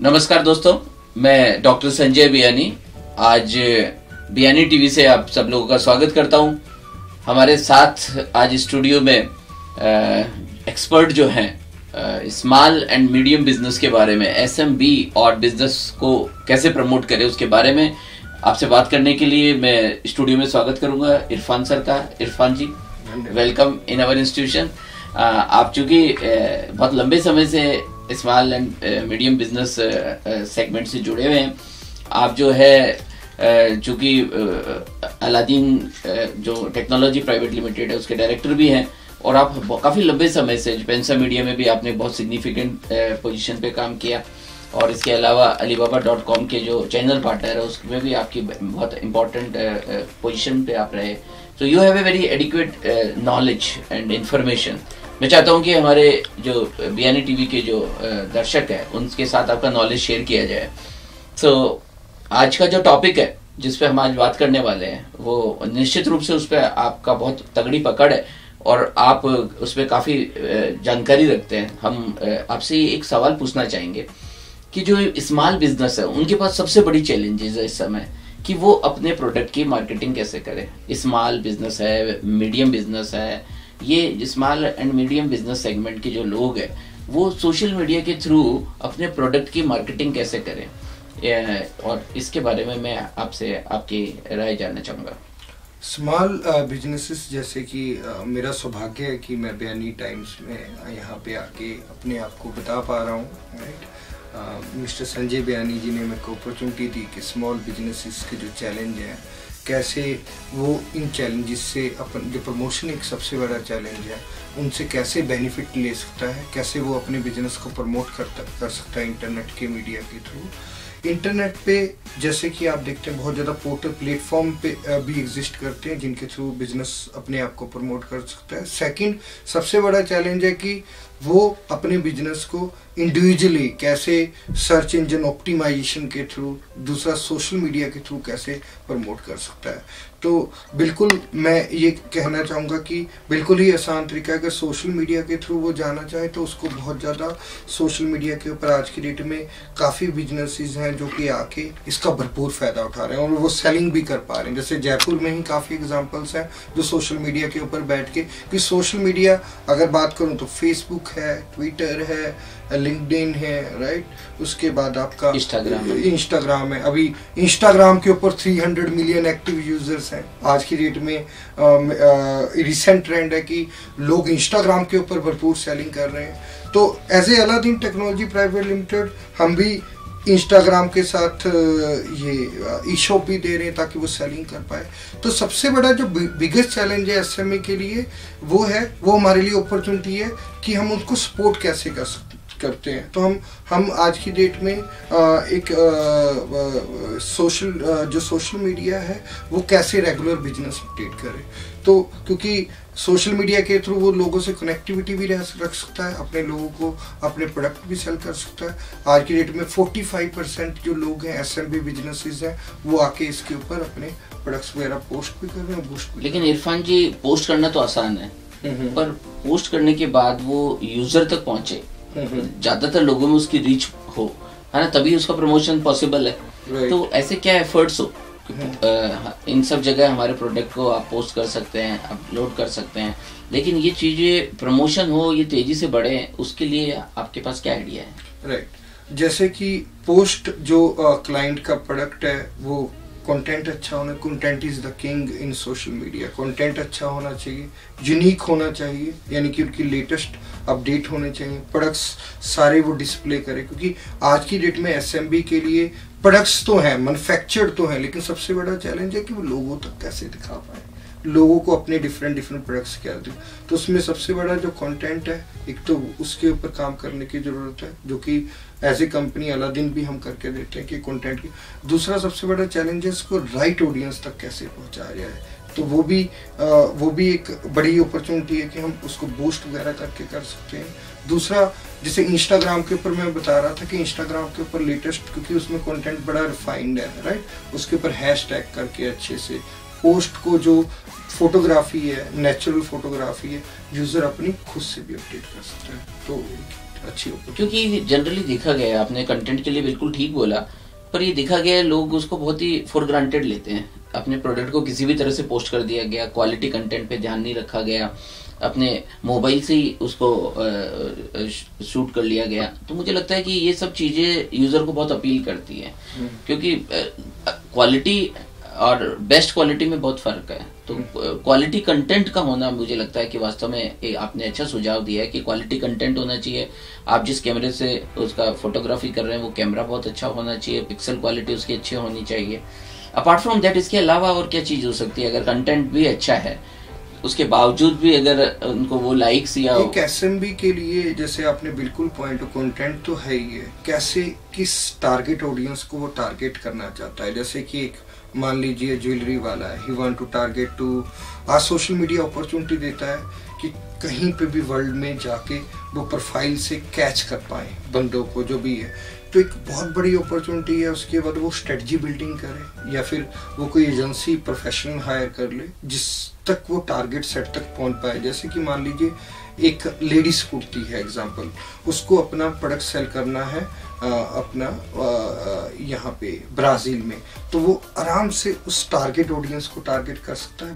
नमस्कार दोस्तों, मैं डॉक्टर संजय बियानी आज बियानी टीवी से आप सब लोगों का स्वागत करता हूं। हमारे साथ आज स्टूडियो में एक्सपर्ट जो हैं स्मॉल एंड मीडियम बिजनेस के बारे में, एसएमबी और बिजनेस को कैसे प्रमोट करें उसके बारे में आपसे बात करने के लिए मैं स्टूडियो में स्वागत करूंगा इरफान सर का। इरफान जी, वेलकम इन अवर इंस्टीट्यूशन। आप चूंकि बहुत लंबे समय से small and medium business segment से जुड़े हुए हैं, आप जो है चूंकि अलादीन जो टेक्नोलॉजी प्राइवेट लिमिटेड है उसके डायरेक्टर भी हैं और आप काफ़ी लंबे समय से पेंसा मीडिया में भी आपने बहुत सिग्निफिकेंट पोजीशन पे काम किया और इसके अलावा alibaba.com के जो चैनल पार्टनर है उसमें भी आपकी बहुत इम्पोर्टेंट पोजीशन पे आप रहे। So you have a very adequate knowledge and information. मैं चाहता हूं कि हमारे जो बियानी टीवी के जो दर्शक हैं उनके साथ आपका नॉलेज शेयर किया जाए। सो आज का जो टॉपिक है जिस पे हम आज बात करने वाले हैं वो निश्चित रूप से उस पर आपका बहुत तगड़ी पकड़ है और आप उस पर काफ़ी जानकारी रखते हैं। हम आपसे एक सवाल पूछना चाहेंगे कि जो स्मॉल बिजनेस है उनके पास सबसे बड़ी चैलेंजेस है इस समय कि वो अपने प्रोडक्ट की मार्केटिंग कैसे करें। स्मॉल बिजनेस है, मीडियम बिजनेस है, ये small and medium business segment के जो लोग हैं वो सोशल मीडिया के थ्रू अपने प्रोडक्ट की मार्केटिंग कैसे करें, और इसके बारे में मैं आपसे आपकी राय जानना चाहूँगा। स्मॉल बिजनेसेस जैसे कि मेरा सौभाग्य है कि मैं बियानी टाइम्स में यहाँ पे आके अपने आप को बता पा रहा हूँ। राइट, मिस्टर संजय बियानी जी ने मेरे को अपॉर्चुनिटी दी कि स्मॉल बिजनेसेस के जो चैलेंज हैं कैसे वो इन चैलेंजेस से अपन जो प्रमोशन एक सबसे बड़ा चैलेंज है उनसे कैसे बेनिफिट ले सकता है, कैसे वो अपने बिजनेस को प्रमोट कर सकता है इंटरनेट के मीडिया के थ्रू। इंटरनेट पे जैसे कि आप देखते हैं बहुत ज़्यादा पोर्टल प्लेटफॉर्म पे भी एग्जिस्ट करते हैं जिनके थ्रू बिजनेस अपने आप को प्रमोट कर सकता है। सेकंड सबसे बड़ा चैलेंज है कि वो अपने बिजनेस को इंडिविजुअली कैसे सर्च इंजन ऑप्टिमाइजेशन के थ्रू, दूसरा सोशल मीडिया के थ्रू कैसे प्रमोट कर सकता है। तो बिल्कुल मैं ये कहना चाहूँगा कि बिल्कुल ही आसान तरीका है। अगर सोशल मीडिया के थ्रू वो जाना चाहे तो उसको बहुत ज़्यादा सोशल मीडिया के ऊपर आज की डेट में काफ़ी बिजनेसेस हैं जो कि आके इसका भरपूर फ़ायदा उठा रहे हैं और वो सेलिंग भी कर पा रहे हैं। जैसे जयपुर में ही काफ़ी एग्जांपल्स हैं जो सोशल मीडिया के ऊपर बैठ के, कि सोशल मीडिया अगर बात करूँ तो फेसबुक है, ट्विटर है, लिंक्डइन है, राइट, उसके बाद आपका इंस्टाग्राम है। अभी इंस्टाग्राम के ऊपर 300 मिलियन एक्टिव यूजर्स हैं। आज की डेट में रिसेंट ट्रेंड है कि लोग इंस्टाग्राम के ऊपर भरपूर सेलिंग कर रहे हैं। तो as a Aladdin technology private limited हम भी इंस्टाग्राम के साथ ये ई शॉप भी दे रहे हैं ताकि वो सेलिंग कर पाए। तो सबसे बड़ा जो बिगेस्ट चैलेंज है एसएमई के लिए वो हमारे लिए अपॉर्चुनिटी है कि हम उनको सपोर्ट कैसे करते हैं। तो हम आज की डेट में एक सोशल मीडिया है वो कैसे रेगुलर बिजनेस अपडेट करें। तो क्योंकि सोशल मीडिया के थ्रू वो लोगों से कनेक्टिविटी भी रख सकता है, अपने लोगों को अपने प्रोडक्ट भी सेल कर सकता है। आज की डेट में 45% जो लोग हैं एसएमबी बिजनेसेस हैं वो आके इसके ऊपर अपने प्रोडक्ट्स वगैरह पोस्ट भी कर रहे हैं, बूस्ट भी। लेकिन इरफान जी, पोस्ट करना तो आसान है पर पोस्ट करने के बाद वो यूजर तक पहुंचे, ज्यादातर लोगों में उसकी रीच हो, है ना, तभी उसका प्रमोशन पॉसिबल है। तो ऐसे क्या एफर्ट्स हो इन सब जगह हमारे प्रोडक्ट को आप पोस्ट कर सकते हैं, अपलोड कर सकते हैं, लेकिन ये चीजें प्रमोशन हो, ये तेजी से बढ़े, उसके लिए आपके पास क्या आइडिया है? राइट, जैसे कि पोस्ट जो क्लाइंट का प्रोडक्ट है वो कंटेंट अच्छा होना, content is the king in social media. Content अच्छा होना चाहिए, यूनिक होना चाहिए, यानी कि उनकी लेटेस्ट अपडेट होने चाहिए, प्रोडक्ट्स सारे वो डिस्प्ले करें। क्योंकि आज की डेट में एसएमबी के लिए प्रोडक्ट्स तो हैं, मैन्युफैक्चर्ड तो हैं, लेकिन सबसे बड़ा चैलेंज है कि वो लोगों तक कैसे दिखा पाए, लोगों को अपने डिफरेंट प्रोडक्ट्स क्या दें। तो उसमें सबसे बड़ा जो कंटेंट है एक तो उसके ऊपर काम करने की ज़रूरत है, जो कि एज ए कंपनी अलादीन भी हम करके देते हैं कि कंटेंट की। दूसरा सबसे बड़ा चैलेंज है इसको राइट ऑडियंस तक कैसे पहुंचाया जाए। तो वो भी एक बड़ी अपॉर्चुनिटी है कि हम उसको बूस्ट वगैरह करके कर सकते हैं। दूसरा जैसे इंस्टाग्राम के ऊपर मैं बता रहा था कि इंस्टाग्राम के ऊपर लेटेस्ट, क्योंकि उसमें कंटेंट बड़ा रिफाइंड है, राइट, उसके ऊपर हैशटैग करके अच्छे से पोस्ट को जो फोटोग्राफी है, नेचुरल फोटोग्राफी है, यूजर अपनी खुद से भी अपडेट कर सकता है। तो अच्छी opportunity। क्योंकि जनरली देखा गया है, आपने कंटेंट के लिए बिल्कुल ठीक बोला, पर ये देखा गया है लोग उसको बहुत ही फॉर ग्रांटेड लेते हैं। अपने प्रोडक्ट को किसी भी तरह से पोस्ट कर दिया गया, क्वालिटी कंटेंट पे ध्यान नहीं रखा गया, अपने मोबाइल से ही उसको शूट कर लिया गया। तो मुझे लगता है कि ये सब चीजें यूजर को बहुत अपील करती है, क्योंकि क्वालिटी और बेस्ट क्वालिटी में बहुत फर्क है। तो क्वालिटी कंटेंट का होना, मुझे लगता है कि वास्तव में आपने अच्छा सुझाव दिया है कि क्वालिटी कंटेंट होना चाहिए। आप जिस कैमरे से उसका फोटोग्राफी कर रहे हैं वो कैमरा बहुत अच्छा होना चाहिए, पिक्सल क्वालिटी उसकी अच्छी होनी चाहिए। अपार्ट फ्रॉम दैट इसके अलावा और क्या चीज हो सकती है? अगर कंटेंट भी अच्छा है उसके बावजूद भी अगर उनको वो लाइक्स या एक एसएमबी के लिए, जैसे आपने बिल्कुल पॉइंट, कंटेंट तो है ही है, कैसे किस टारगेट ऑडियंस को वो टारगेट करना चाहता है। जैसे कि एक मान लीजिए ज्वेलरी वाला है, he want to target to, आज सोशल मीडिया अपॉर्चुनिटी देता है कि कहीं पे भी वर्ल्ड में जाके वो प्रोफाइल से कैच कर पाए बंदों को जो भी है। तो एक बहुत बड़ी अपॉर्चुनिटी है। उसके बाद वो स्ट्रेटजी बिल्डिंग करे या फिर वो कोई एजेंसी प्रोफेशनल हायर कर ले जिस तक वो टारगेट सेट तक पहुंच पाए। जैसे कि मान लीजिए एक लेडीज कुर्ती है एग्जांपल, उसको अपना प्रोडक्ट सेल करना है अपना यहाँ पे ब्राज़ील में, तो वो आराम से उस टारगेट ऑडियंस को टारगेट कर सकता है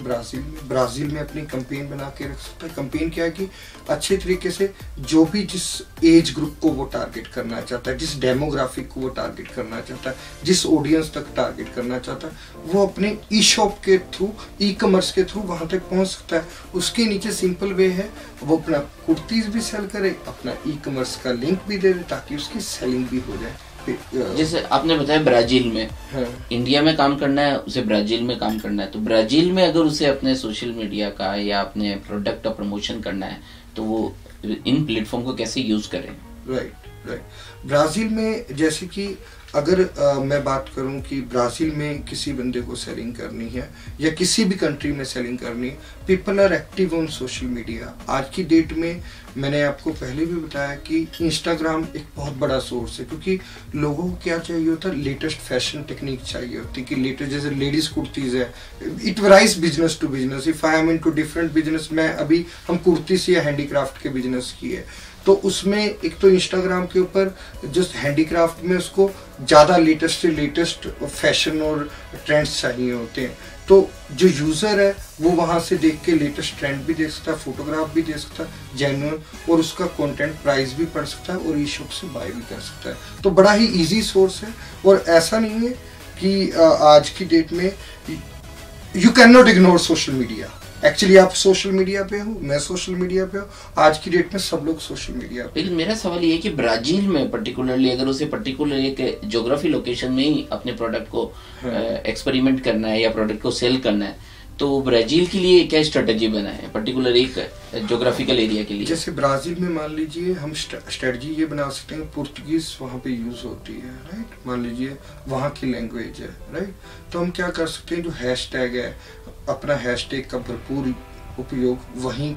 ब्राज़ील में अपनी कैंपेन बना के रख सकता है। कैंपेन क्या है कि अच्छे तरीके से जो भी जिस एज ग्रुप को वो टारगेट करना चाहता है, जिस डेमोग्राफिक को वो टारगेट करना चाहता है, जिस ऑडियंस तक टारगेट करना चाहता है, वो अपने ई शॉप के थ्रू, ई कॉमर्स के थ्रू वहाँ तक पहुँच सकता है। उसके नीचे सिंपल वे है, वो अपना कुर्तीज भी सेल करे, अपना ई कॉमर्स का लिंक भी दे दे ताकि उसकी सेलिंग भी हो जाए। जैसे आपने बताया ब्राजील में, हाँ। इंडिया में काम करना है उसे, ब्राजील में काम करना है, तो ब्राजील में अगर उसे अपने सोशल मीडिया का या अपने प्रोडक्ट का प्रमोशन करना है तो वो इन प्लेटफॉर्म को कैसे यूज करें? राइट। ब्राजील में जैसे कि अगर मैं बात करूं कि ब्राज़ील में किसी बंदे को सेलिंग करनी है या किसी भी कंट्री में सेलिंग करनी है, people are active on social media. आज की डेट में मैंने आपको पहले भी बताया कि इंस्टाग्राम एक बहुत बड़ा सोर्स है, क्योंकि लोगों को क्या चाहिए होता है, लेटेस्ट फैशन टेक्निक चाहिए होती है कि लेटेस्ट, जैसे लेडीज कुर्तीज है, it varies business to business. If I am in two different business, मैं अभी हम कुर्तीस या हैंडीक्राफ्ट के बिजनेस की है, तो उसमें एक तो इंस्टाग्राम के ऊपर जस्ट हैंडीक्राफ्ट में उसको ज़्यादा लेटेस्ट से लेटेस्ट फैशन और ट्रेंड्स चाहिए होते हैं। तो जो यूज़र है वो वहाँ से देख के लेटेस्ट ट्रेंड भी देख सकता है, फोटोग्राफ भी देख सकता है जेन्युइन, और उसका कंटेंट प्राइस भी पढ़ सकता है और ई शॉप से बाय भी कर सकता है। तो बड़ा ही इजी सोर्स है। और ऐसा नहीं है कि आज की डेट में you can not ignore social media. Actually आप सोशल मीडिया पे हो, मैं सोशल मीडिया पे हूँ, आज की डेट में सब लोग सोशल मीडिया पे। लेकिन मेरा सवाल ये है कि ब्राजील में पर्टिकुलरली अगर उसे पर्टिकुलर एक ज्योग्राफी लोकेशन में ही अपने प्रोडक्ट को एक्सपेरिमेंट करना है या प्रोडक्ट को सेल करना है, तो ब्राजील के लिए क्या स्ट्रेटजी बना है पर्टिकुलर एक ज्योग्राफिकल एरिया के लिए? जैसे ब्राजील में मान लीजिए हम स्ट्रेटजी ये बना सकते हैं, पुर्तगीज वहाँ पे यूज होती है, राइट, मान लीजिए वहाँ की लैंग्वेज है, राइट, तो हम क्या कर सकते हैं, जो हैशटैग है, अपना हैशटैग का भरपूर उपयोग वहीं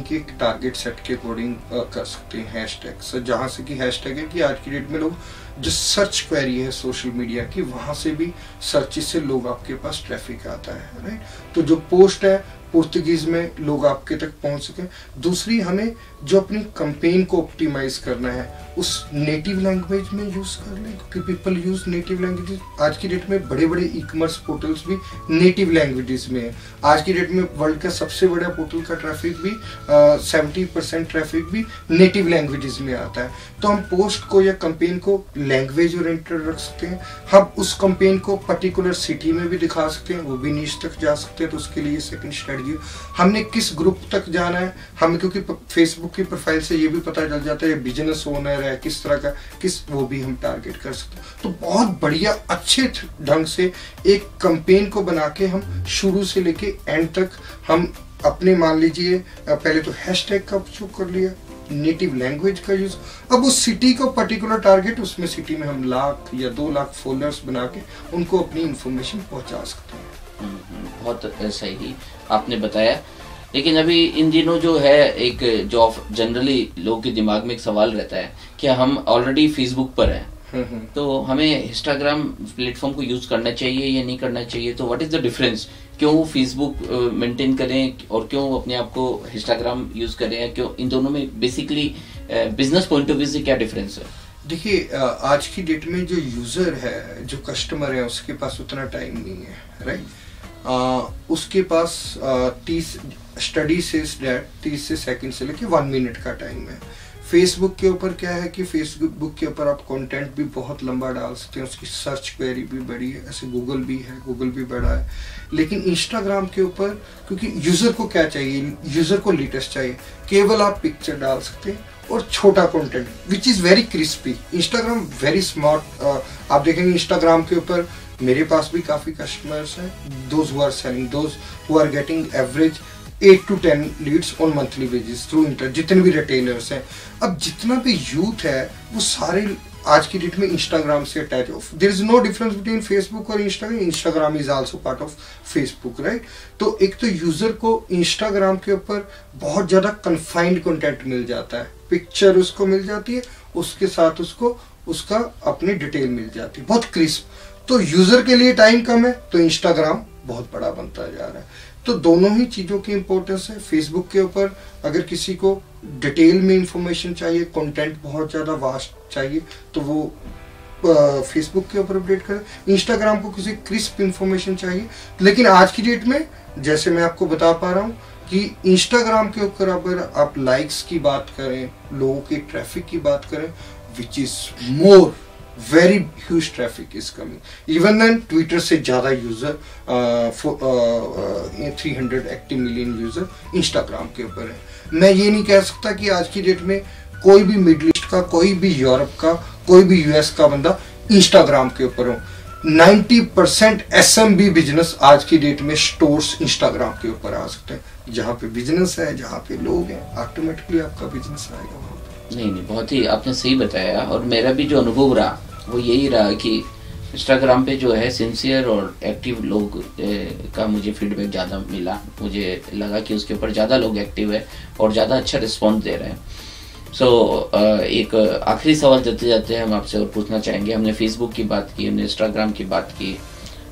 के टारगेट सेट के अकॉर्डिंग कर सकते हैं। हैशटैग से, जहाँ से कि हैशटैग है कि आज की डेट में लोग जो सर्च क्वेरी है सोशल मीडिया की, वहाँ से भी सर्चिस से लोग आपके पास ट्रैफिक आता है, राइट। तो जो पोस्ट है पुर्तगीज में लोग आपके तक पहुँच सकें। दूसरी, हमें जो अपनी कैंपेन को ऑप्टिमाइज करना है उस नेटिव लैंग्वेज में यूज कर लें, क्योंकि पीपल यूज नेटिव लैंग्वेजेस। आज की डेट में बड़े बड़े ई कॉमर्स पोर्टल्स भी नेटिव लैंग्वेजेस में है। आज की डेट में वर्ल्ड का सबसे बड़ा पोर्टल का ट्रैफिक भी 70% ट्रैफिक भी नेटिव लैंग्वेजेस में आता है। तो हम पोस्ट को या कैंपेन को लैंग्वेज ओरिएंटेड रख सकते हैं। हम उस कैंपेन को पर्टिकुलर सिटी में भी दिखा सकते हैं, वो भी नीच तक जा सकते हैं। तो उसके लिए सेकंड स्ट्रेटजी, हमने किस ग्रुप तक जाना है, हमें क्योंकि फेसबुक की प्रोफाइल से ये भी पता चल जाता है बिजनेस ओनर है किस तरह का, वो भी हम टारगेट कर सकते हैं। तो बहुत बढ़िया अच्छे ढंग से एक कैंपेन को बना के हम शुरू से लेके एंड तक हम अपने, मान लीजिए पहले तो हैशटैग का उपयोग कर लिया, नेटिव लैंग्वेज का यूज, अब उस सिटी को पर्टिकुलर टारगेट, उसमें सिटी में हम 1,00,000 या 2,00,000 फॉलोअर्स बना के उनको अपनी इंफॉर्मेशन पहुंचा सकते हैं। बहुत सही आपने बताया। लेकिन अभी इन दिनों जो है एक जो जनरली लोगों के दिमाग में एक सवाल रहता है कि हम ऑलरेडी फेसबुक पर हैं, तो हमें इंस्टाग्राम प्लेटफॉर्म को यूज करना चाहिए या नहीं करना चाहिए? तो व्हाट इज द डिफरेंस? क्यों फेसबुक मेंटेन करें और क्यों अपने आप को इंस्टाग्राम यूज करें? क्यों इन दोनों में basically business point of view से क्या डिफरेंस है? देखिए, आज की डेट में जो यूजर है, जो कस्टमर है, उसके पास उतना टाइम नहीं है, राइट। उसके पास 30 स्टडी से 30 से सेकंड से लेके 1 मिनट का टाइम है। फेसबुक के ऊपर क्या है कि फेसबुक के ऊपर आप कंटेंट भी बहुत लंबा डाल सकते हैं, उसकी सर्च क्वेरी भी बड़ी है, ऐसे गूगल भी है, गूगल भी बड़ा है। लेकिन इंस्टाग्राम के ऊपर, क्योंकि यूजर को क्या चाहिए, यूजर को लेटेस्ट चाहिए, केवल आप पिक्चर डाल सकते हैं और छोटा content which is very crispy. Instagram very smart. आप देखेंगे इंस्टाग्राम के ऊपर मेरे पास भी काफी कस्टमर्स हैं, those who are selling, those who are getting average 8 to 10 leads on monthly basis through inter, जितने भी रिटेलर्स हैं। अब जितना भी यूथ है वो सारे आज की डेट में इंस्टाग्राम से अटैच हो। There is no difference between Facebook और Instagram. Instagram is also part of Facebook, right. तो एक तो यूजर को इंस्टाग्राम के ऊपर बहुत ज्यादा कन्फाइंड कंटेंट मिल जाता है, पिक्चर उसको मिल जाती है, उसके साथ उसको उसका अपनी डिटेल मिल जाती है, बहुत क्रिस्प। तो यूजर के लिए टाइम कम है तो इंस्टाग्राम बहुत बड़ा बनता जा रहा है। तो दोनों ही चीज़ों की इंपॉर्टेंस है। फेसबुक के ऊपर अगर किसी को डिटेल में इंफॉर्मेशन चाहिए, कंटेंट बहुत ज़्यादा वास्ट चाहिए, तो वो फेसबुक के ऊपर अपडेट करें। इंस्टाग्राम को किसी क्रिस्प इंफॉर्मेशन चाहिए। लेकिन आज की डेट में जैसे मैं आपको बता पा रहा हूँ कि इंस्टाग्राम के ऊपर अगर आप लाइक्स की बात करें, लोगों के ट्रैफिक की बात करें, which is more very huge traffic is coming, even then Twitter से ज़्यादा यूजर 380 मिलियन यूजर इंस्टाग्राम के ऊपर है। मैं ये नहीं कह सकता कि आज की डेट में कोई भी मिडिल ईस्ट का, कोई भी यूरोप का, कोई भी यूएस का बंदा इंस्टाग्राम के ऊपर हो। 90% SMB बिजनेस आज की डेट में स्टोर्स इंस्टाग्राम के ऊपर आ सकते हैं। जहाँ पे बिजनेस है, जहाँ पे लोग हैं, ऑटोमेटिकली आपका बिजनेस आएगा वहाँ पे। नहीं, बहुत ही आपने सही बताया। और मेरा भी जो अनुभव रहा वो यही रहा कि इंस्टाग्राम पे जो है सिंसियर और एक्टिव लोग का मुझे फीडबैक ज़्यादा मिला। मुझे लगा कि उसके ऊपर ज़्यादा लोग एक्टिव है और ज़्यादा अच्छा रिस्पॉन्स दे रहे हैं। एक आखिरी सवाल देते जाते हैं हम आपसे और पूछना चाहेंगे, हमने फेसबुक की बात की, हमने इंस्टाग्राम की बात की,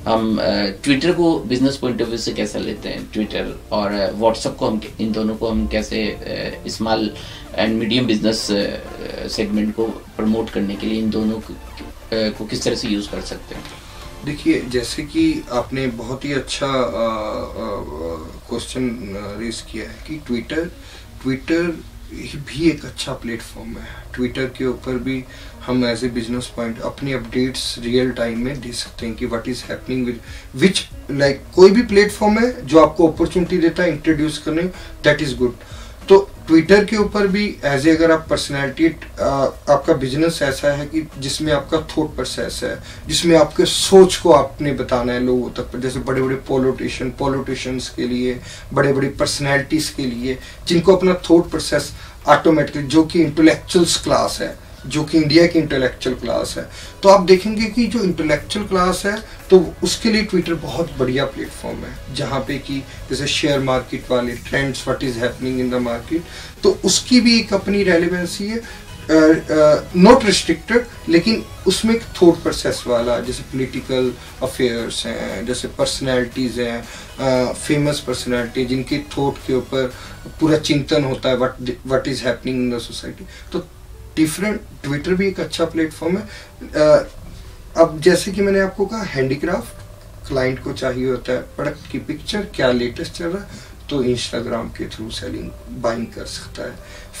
हम ट्विटर को बिजनेस पॉइंट ऑफ व्यू से कैसा लेते हैं? ट्विटर और व्हाट्सएप को हम, इन दोनों को हम कैसे small and medium business segment को प्रमोट करने के लिए इन दोनों को किस तरह से यूज़ कर सकते हैं? देखिए, जैसे कि आपने बहुत ही अच्छा क्वेश्चन रेज किया है कि ट्विटर भी एक अच्छा प्लेटफॉर्म है। ट्विटर के ऊपर भी हम एज ए बिजनेस पॉइंट अपनी अपडेट्स रियल टाइम में दे सकते हैं कि what is happening with which, like कोई भी प्लेटफॉर्म है जो आपको अपॉर्चुनिटी देता है इंट्रोड्यूस करने, दैट इज गुड। तो ट्विटर के ऊपर भी एज ए अगर आप पर्सनैलिटी, आपका बिजनेस ऐसा है कि जिसमें आपका थॉट प्रोसेस है, जिसमें आपके सोच को आपने बताना है लोगों तक, जैसे बड़े बड़े पॉलिटिशियंस के लिए, बड़े बड़े पर्सनैलिटीज के लिए, जिनको अपना थॉट प्रोसेस ऑटोमेटिकली, जो कि इंटेलेक्चुअल्स क्लास है, जो कि इंडिया की इंटेलेक्चुअल क्लास है, तो आप देखेंगे कि जो इंटेलेक्चुअल क्लास है तो उसके लिए ट्विटर बहुत बढ़िया प्लेटफॉर्म है। जहाँ पे कि जैसे शेयर मार्केट वाले trends, what is happening in the market, तो उसकी भी एक अपनी रेलिवेंसी है, नॉट रिस्ट्रिक्टेड, लेकिन उसमें एक थॉट प्रोसेस वाला, जैसे पॉलिटिकल अफेयर्स हैं, जैसे पर्सनैलिटीज हैं, फेमस पर्सनैलिटी जिनके थॉट के ऊपर पूरा चिंतन होता है, what is happening in the society. तो डिफरेंट, ट्विटर भी एक अच्छा प्लेटफॉर्म है। अब जैसे कि मैंने आपको कहा, हैंडीक्राफ्ट क्लाइंट को चाहिए होता है, प्रोडक्ट की पिक्चर, क्या लेटेस्ट चल रहा है, तो इंस्टाग्राम के थ्रू सेलिंग बाइंग कर सकता है।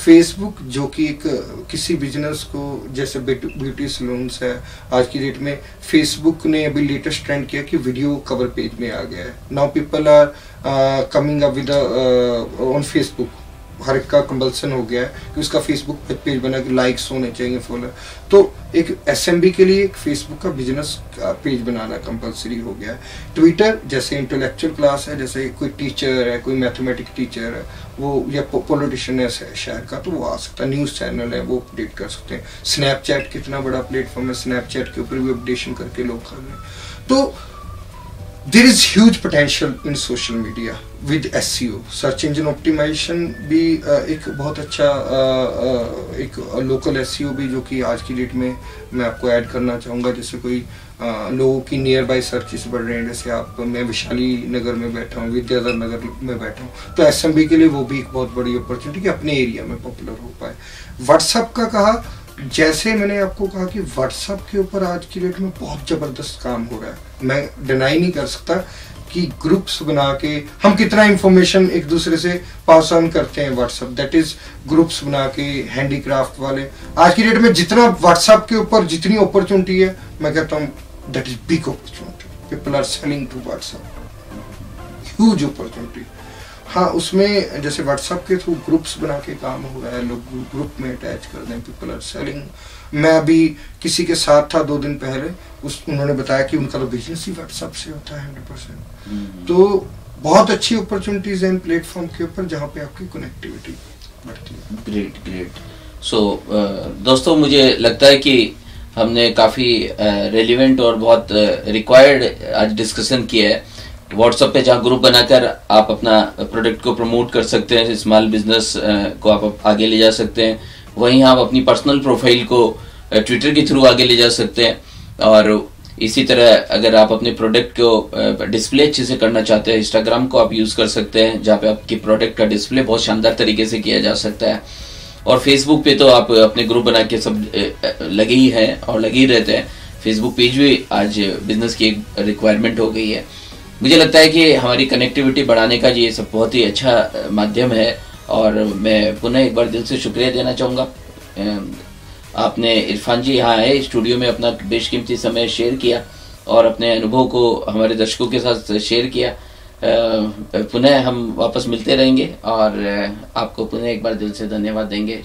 फेसबुक जो कि एक किसी बिजनेस को, जैसे ब्यूटी सलून्स है, आज की डेट में फेसबुक ने अभी लेटेस्ट ट्रेंड किया कि वीडियो कवर पेज में आ गया है। Now people are coming up with on Facebook, हर एक का कंपल्सन हो गया है कि उसका फेसबुक पेज बना कि लाइक्स होने चाहिए, फॉलोअर। तो एक एसएमबी के लिए एक फेसबुक का बिजनेस पेज बनाना कंपल्सरी हो गया है। ट्विटर जैसे इंटेलेक्चुअल क्लास है, जैसे कोई टीचर है, कोई मैथमेटिक्स टीचर है, वो या पॉलिटिशियन है शहर का, तो वो आ सकता है। न्यूज़ चैनल है, वो अपडेट कर सकते हैं। स्नैपचैट कितना बड़ा प्लेटफॉर्म है, स्नैपचैट के ऊपर भी अपडेशन करके लोग कर रहे हैं। तो there is huge potential in social media with SEO, search engine optimisation भी एक बहुत अच्छा एक लोकल SEO भी, जो कि आज की डेट में मैं आपको ऐड करना चाहूँगा। जैसे कोई लोगों की नियर बाय सर्चेस बढ़ रहे हैं, जैसे मैं वैशाली नगर में बैठा हूँ, विद्याधर नगर में बैठा हूँ, तो SMB के लिए वो भी एक बहुत बड़ी अपॉर्चुनिटी कि अपने एरिया में पॉपुलर हो पाए। व्हाट्सएप का कहा, जैसे मैंने आपको कहा कि व्हाट्सएप के ऊपर आज की डेट में बहुत ज़बरदस्त काम हो रहा है। मैं डिनाई नहीं कर सकता कि ग्रुप्स बना के हम कितना इंफॉर्मेशन एक दूसरे से पास ऑन करते हैं। व्हाट्सएप दैट इज ग्रुप्स बना के हैंडीक्राफ्ट वाले, आज की डेट में जितना व्हाट्सएप के ऊपर जितनी अपॉर्चुनिटी है, मैं कहता हूँ that is big opportunity. People are selling to WhatsApp, huge opportunity. हाँ, उसमें जैसे व्हाट्सएप के थ्रू ग्रुप्स बना के काम हो रहा है, लोग ग्रुप में अटैच कर दें, पीपल आर सेलिंग। मैं अभी किसी के साथ था 2 दिन पहले, उन्होंने बताया कि उनका तो बिजनेस ही व्हाट्सएप से होता है 100%। तो बहुत अच्छी अपॉर्चुनिटीज हैं इन प्लेटफॉर्म के ऊपर जहाँ पे आपकी कनेक्टिविटी बढ़ती है। Great great. सो दोस्तों, मुझे लगता है कि हमने काफ़ी रेलिवेंट और बहुत रिक्वायर्ड आज डिस्कशन किया है। व्हाट्सएप पे जहाँ ग्रुप बनाकर आप अपना प्रोडक्ट को प्रमोट कर सकते हैं, स्मॉल बिजनेस को आप आगे ले जा सकते हैं। वहीं आप अपनी पर्सनल प्रोफाइल को ट्विटर के थ्रू आगे ले जा सकते हैं। और इसी तरह अगर आप अपने प्रोडक्ट को डिस्प्ले अच्छे से करना चाहते हैं, इंस्टाग्राम को आप यूज़ कर सकते हैं, जहाँ पे आपकी प्रोडक्ट का डिस्प्ले बहुत शानदार तरीके से किया जा सकता है। और फेसबुक पे तो आप अपने ग्रुप बना के सब लगे ही हैं और लगे ही रहते हैं। फेसबुक पेज भी आज बिजनेस की एक रिक्वायरमेंट हो गई है। मुझे लगता है कि हमारी कनेक्टिविटी बढ़ाने का ये सब बहुत ही अच्छा माध्यम है। और मैं पुनः एक बार दिल से शुक्रिया देना चाहूँगा। आपने इरफान जी यहाँ आए, स्टूडियो में अपना बेशकीमती समय शेयर किया और अपने अनुभव को हमारे दर्शकों के साथ शेयर किया। पुनः हम वापस मिलते रहेंगे और आपको पुनः एक बार दिल से धन्यवाद देंगे।